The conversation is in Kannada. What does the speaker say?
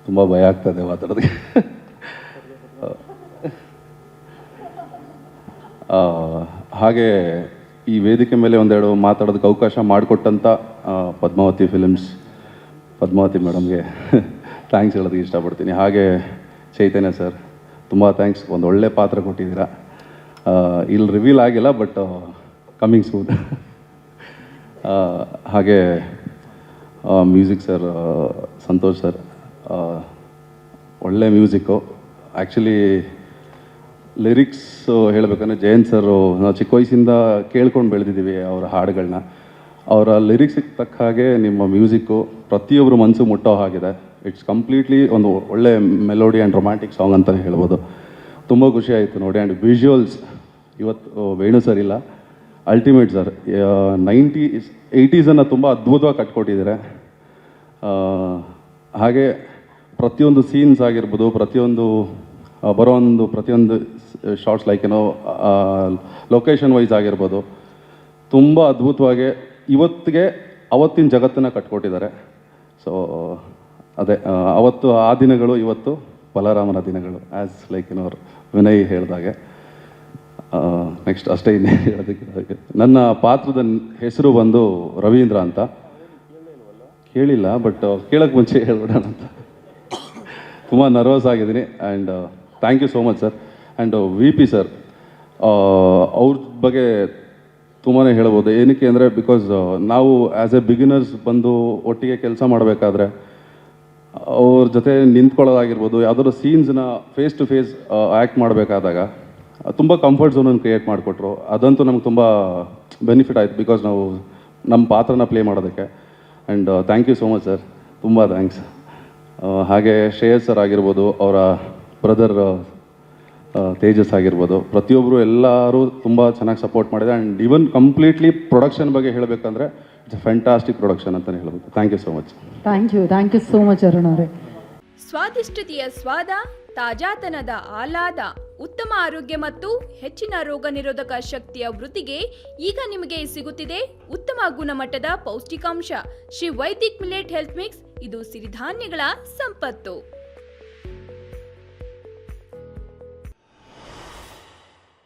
ತುಂಬ ಭಯ ಆಗ್ತದೆ ಮಾತಾಡೋದಕ್ಕೆ. ಹಾಗೆ ಈ ವೇದಿಕೆ ಮೇಲೆ ಒಂದೆರಡು ಮಾತಾಡೋದಕ್ಕೆ ಅವಕಾಶ ಮಾಡಿಕೊಟ್ಟಂಥ ಪದ್ಮಾವತಿ ಫಿಲಿಮ್ಸ್, ಪದ್ಮಾವತಿ ಮೇಡಮ್ಗೆ ಥ್ಯಾಂಕ್ಸ್ ಹೇಳೋದಕ್ಕೆ ಇಷ್ಟಪಡ್ತೀನಿ. ಹಾಗೆ ಚೈತನ್ಯ ಸರ್ ತುಂಬ ಥ್ಯಾಂಕ್ಸ್, ಒಂದು ಒಳ್ಳೆ ಪಾತ್ರ ಕೊಟ್ಟಿದ್ದೀರಾ. ಇಲ್ಲಿ ರಿವೀಲ್ ಆಗಿಲ್ಲ, ಬಟ್ ಕಮ್ಮಿಂಗ್ ಸೂನ್. ಹಾಗೆ ಮ್ಯೂಸಿಕ್ ಸರ್, ಸಂತೋಷ್ ಸರ್, ಒಳ್ಳೆ ಮ್ಯೂಸಿಕ್ಕು. ಆ್ಯಕ್ಚುಲಿ ಲಿರಿಕ್ಸ್ ಹೇಳಬೇಕಂದ್ರೆ ಜಯಂತ್ ಸರು ನಾವು ಚಿಕ್ಕ ವಯಸ್ಸಿಂದ ಕೇಳ್ಕೊಂಡು ಬೆಳೆದಿದ್ದೀವಿ ಅವರ ಹಾಡುಗಳನ್ನ. ಅವರ ಲಿರಿಕ್ಸಿಗೆ ತಕ್ಕ ಹಾಗೆ ನಿಮ್ಮ ಮ್ಯೂಸಿಕ್ಕು ಪ್ರತಿಯೊಬ್ಬರು ಮನಸ್ಸು ಮುಟ್ಟೋ ಹಾಗಿದೆ. ಇಟ್ಸ್ ಕಂಪ್ಲೀಟ್ಲಿ ಒಂದು ಒಳ್ಳೆ ಮೆಲೋಡಿ ಆ್ಯಂಡ್ ರೊಮ್ಯಾಂಟಿಕ್ ಸಾಂಗ್ ಅಂತಲೇ ಹೇಳ್ಬೋದು. ತುಂಬ ಖುಷಿ ಆಯಿತು ನೋಡಿ. ಆ್ಯಂಡ್ ವಿಜುವಲ್ಸ್ ಇವತ್ತು ವೇಣು ಸರ್ ಇಲ್ಲ, ಅಲ್ಟಿಮೇಟ್ ಸರ್. 80s ತುಂಬ ಅದ್ಭುತವಾಗಿ ಕಟ್ಕೊಟ್ಟಿದ್ದಾರೆ. ಹಾಗೆ ಪ್ರತಿಯೊಂದು ಸೀನ್ಸ್ ಆಗಿರ್ಬೋದು, ಪ್ರತಿಯೊಂದು ಪ್ರತಿಯೊಂದು ಶಾರ್ಟ್ಸ್ ಲೈಕ್ ಏನೋ ಲೊಕೇಶನ್ ವೈಸ್ ಆಗಿರ್ಬೋದು, ತುಂಬ ಅದ್ಭುತವಾಗಿ ಇವತ್ತಿಗೆ ಅವತ್ತಿನ ಜಗತ್ತನ್ನು ಕಟ್ಕೊಟ್ಟಿದ್ದಾರೆ. ಸೊ ಅದೇ ಅವತ್ತು ಆ ದಿನಗಳು ಇವತ್ತು ಬಲರಾಮನ ದಿನಗಳು, ಆ್ಯಸ್ ಲೈಕ್ ಏನೋ ವಿನಯ್ ಹೇಳಿದಾಗೆ. ನೆಕ್ಸ್ಟ್ ಅಷ್ಟೇ ಇನ್ನೇನು ಹೇಳೋದಕ್ಕೆ. ನನ್ನ ಪಾತ್ರದ ಹೆಸರು ಬಂದು ರವೀಂದ್ರ ಅಂತ. ಕೇಳಿಲ್ಲ, ಬಟ್ ಕೇಳೋಕ್ಕೆ ಮುಂಚೆ ಹೇಳ್ಬಿಡೋಣ ಅಂತ. ತುಂಬ ನರ್ವಸ್ ಆಗಿದ್ದೀನಿ. And thank you so much sir. And V P sir, ಅವ್ರ ಬಗ್ಗೆ ತುಂಬಾ ಹೇಳ್ಬೋದು. ಏನಕ್ಕೆ ಅಂದರೆ ಬಿಕಾಸ್ ನಾವು ಆ್ಯಸ್ ಎ ಬಿಗಿನರ್ಸ್ ಬಂದು ಒಟ್ಟಿಗೆ ಕೆಲಸ ಮಾಡಬೇಕಾದ್ರೆ ಅವ್ರ ಜೊತೆ ನಿಂತ್ಕೊಳ್ಳೋದಾಗಿರ್ಬೋದು, ಯಾವುದಾದ್ರು ಸೀನ್ಸ್ನ ಫೇಸ್ ಟು ಫೇಸ್ ಆ್ಯಕ್ಟ್ ಮಾಡಬೇಕಾದಾಗ ತುಂಬ ಕಂಫರ್ಟ್ ಝೋನನ್ನು ಕ್ರಿಯೇಟ್ ಮಾಡಿಕೊಟ್ರು. ಅದಂತೂ ನಮ್ಗೆ ತುಂಬ ಬೆನಿಫಿಟ್ ಆಯಿತು, ಬಿಕಾಸ್ ನಾವು ನಮ್ಮ ಪಾತ್ರನ ಪ್ಲೇ ಮಾಡೋದಕ್ಕೆ. And thank you so much sir, ತುಂಬ ಥ್ಯಾಂಕ್ಸ್. ಹಾಗೆ ಶ್ರೇಯಸ್ ಸರ್ ಆಗಿರ್ಬೋದು, ಅವರ ಬ್ರದರ್ ತೇಜಸ್ ಆಗಿರ್ಬೋದು, ಪ್ರತಿಯೊಬ್ಬರು ಎಲ್ಲರೂ ತುಂಬ ಚೆನ್ನಾಗಿ ಸಪೋರ್ಟ್ ಮಾಡಿದೆ. ಆ್ಯಂಡ್ ಈವನ್ ಕಂಪ್ಲೀಟ್ಲಿ ಪ್ರೊಡಕ್ಷನ್ ಬಗ್ಗೆ ಹೇಳಬೇಕಂದ್ರೆ ಇಟ್ಸ್ ಫ್ಯಾಂಟಾಸ್ಟಿಕ್ ಪ್ರೊಡಕ್ಷನ್ ಅಂತಲೇ ಹೇಳ್ಬೋದು. Thank you so much. Thank you so much Arun ಅವರೇ. ಸ್ವಾದಿಷ್ಟತೆಯ ಸ್ವಾದ, ತಾಜಾತನದ ಆಹ್ಲಾದ, ಉತ್ತಮ ಆರೋಗ್ಯ ಮತ್ತು ಹೆಚ್ಚಿನ ರೋಗ ನಿರೋಧಕ ಶಕ್ತಿಯ ವೃದ್ಧಿಗೆ ಈಗ ನಿಮಗೆ ಸಿಗುತ್ತಿದೆ ಉತ್ತಮ ಗುಣಮಟ್ಟದ ಪೌಷ್ಟಿಕಾಂಶ. Shri Vaidik millet health mix, ಇದು ಸಿರಿಧಾನ್ಯಗಳ ಸಂಪತ್ತು.